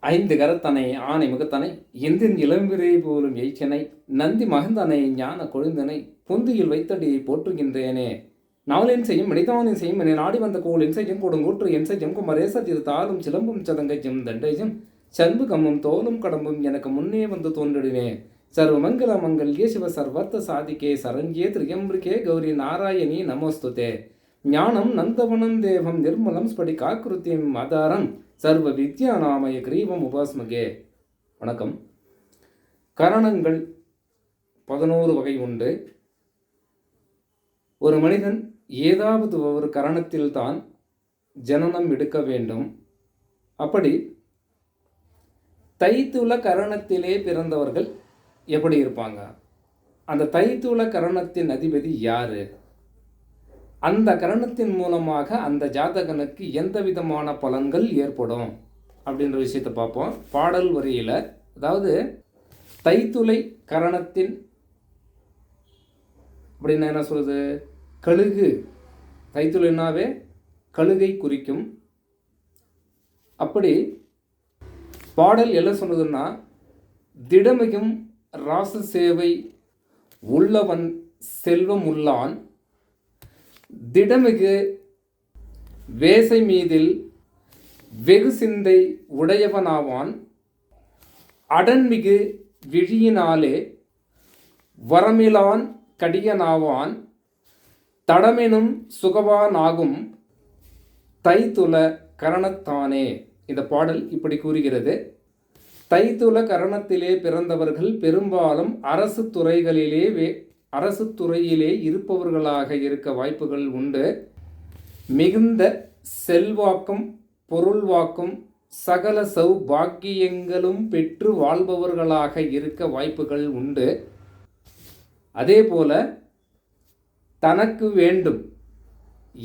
ஐந்து கரத்தனை ஆனை முகத்தனை எந்தின் இளம்பிரை போலும் எய்ச்சனை நந்தி மகந்தனை ஞான கொழுந்தனை பொந்தியில் வைத்தடியை போற்றுகின்றேனே. நாவலின் செய்யும் மனிதானின் செய்யும் என நாடி வந்த கோளின் செய்யும் கொடுங்கூற்று என் செய்யும் குமரேச திருத்தாலும் சிலம்பும் சதங்கையும் தண்டையும் சண்பு கம்மும் தோலும் கடம்பும் எனக்கு முன்னே வந்து தோன்றிடுவே. சர்வ மங்கள மங்கள்யே சிவ சர்வர்த்த சாதிக்கே சரண்யே திரியம்பிரிகே கௌரி நாராயணி நமோஸ்துதே. ஞானம் நந்தவனம் தேவம் நிர்மலம் ஸ்படிகாக்கிருத்தியம் ஆதாரம் சர்வ வித்யா நாமய கிரீவம் உபாஸ்மகே. வணக்கம். கரணங்கள் 11 வகை உண்டு. ஒரு மனிதன் ஏதாவது ஒரு கரணத்தில்தான் ஜனனம் எடுக்க வேண்டும். அப்படி தைத்துள கரணத்திலே பிறந்தவர்கள் எப்படி இருப்பாங்க? அந்த தைத்துள கரணத்தின் அதிபதி யாரு? அந்த கரணத்தின் மூலமாக அந்த ஜாதகனுக்கு எந்த விதமான பலன்கள் ஏற்படும் அப்படின்ற விஷயத்தை பார்ப்போம். பாடல் வரியில், அதாவது தைத்துளை கரணத்தின் அப்படின்னா என்ன சொல்கிறது? கழுகு, தைத்துளைனாவே கழுகை குறிக்கும். அப்படி பாடல் என்ன சொல்லுதுன்னா, திடமிகும் ராச சேவை உள்ளவன் செல்வம் உள்ளான், திடமிகு வேசை மீதில் வெகு சிந்தை உடையவனாவான், அடன்மிகு விழியினாலே வரமிலான் கடியனாவான், தடமெனும் சுகவானாகும் தைத்துள கரணத்தானே. இந்த பாடல் இப்படி கூறுகிறது. தைத்துள கரணத்திலே பிறந்தவர்கள் பெரும்பாலும் அரசு துறையிலே இருப்பவர்களாக இருக்க வாய்ப்புகள் உண்டு. மிகுந்த செல்வாக்கும் பொருள்வாக்கும் சகல சௌபாக்கியங்களும் பெற்று வாழ்பவர்களாக இருக்க வாய்ப்புகள் உண்டு. அதே போல தனக்கு வேண்டும்,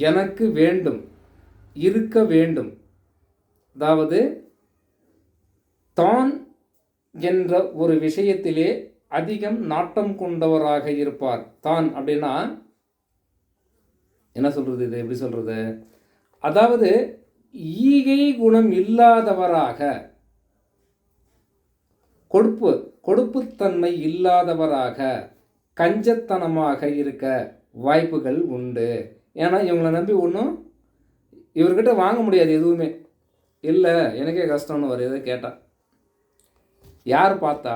எனக்கு வேண்டும், இருக்க வேண்டும், அதாவது தான் என்ற ஒரு விஷயத்திலே அதிகம் நாட்டம் கொண்டவராக இருப்பார். தான் அப்படின்னா என்ன சொல்றது? இது எப்படி சொல்றது? அதாவது ஈகை குணம் இல்லாதவராக, கொடுப்புத்தன்மை இல்லாதவராக, கஞ்சத்தனமாக இருக்க வாய்ப்புகள் உண்டு. ஏன்னா இவங்களை நம்பி ஒன்றும் இவர்கிட்ட வாங்க முடியாது. எதுவுமே இல்லை, எனக்கே கஷ்டம்னு வரும். எதை கேட்டால் யார் பார்த்தா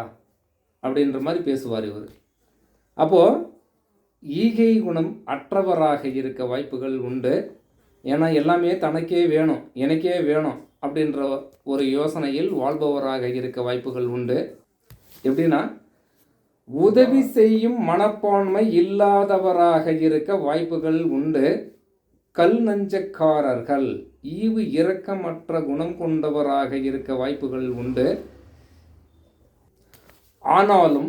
அப்படின்ற மாதிரி பேசுவார் இவர். அப்போது ஈகை குணம் அற்றவராக இருக்க வாய்ப்புகள் உண்டு. ஏன்னா எல்லாமே தனக்கே வேணும், எனக்கே வேணும் அப்படின்ற ஒரு யோசனையில் வாழ்பவராக இருக்க வாய்ப்புகள் உண்டு. எப்படின்னா உதவி செய்யும் மனப்பான்மை இல்லாதவராக இருக்க வாய்ப்புகள் உண்டு. கல் நஞ்சக்காரர்கள், ஈவு இரக்கமற்ற குணம் கொண்டவராக இருக்க வாய்ப்புகள் உண்டு. ஆனாலும்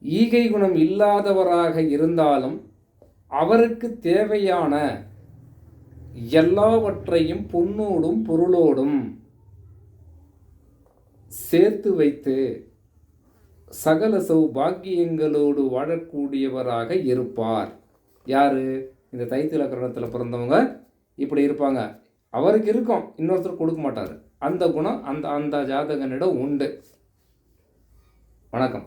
ஈகை குணம் இல்லாதவராக இருந்தாலும் அவருக்கு தேவையான எல்லாவற்றையும் பொன்னோடும் பொருளோடும் சேர்த்து வைத்து சகல சௌபாக்கியங்களோடு வாழக்கூடியவராக இருப்பார். யாரு? இந்த தைத்துள கரணத்தில் பிறந்தவங்க இப்படி இருப்பாங்க. அவருக்கு இருக்கும், இன்னொருத்தர் கொடுக்க மாட்டார். அந்த குணம் அந்த ஜாதகனிடம் உண்டு. வணக்கம்.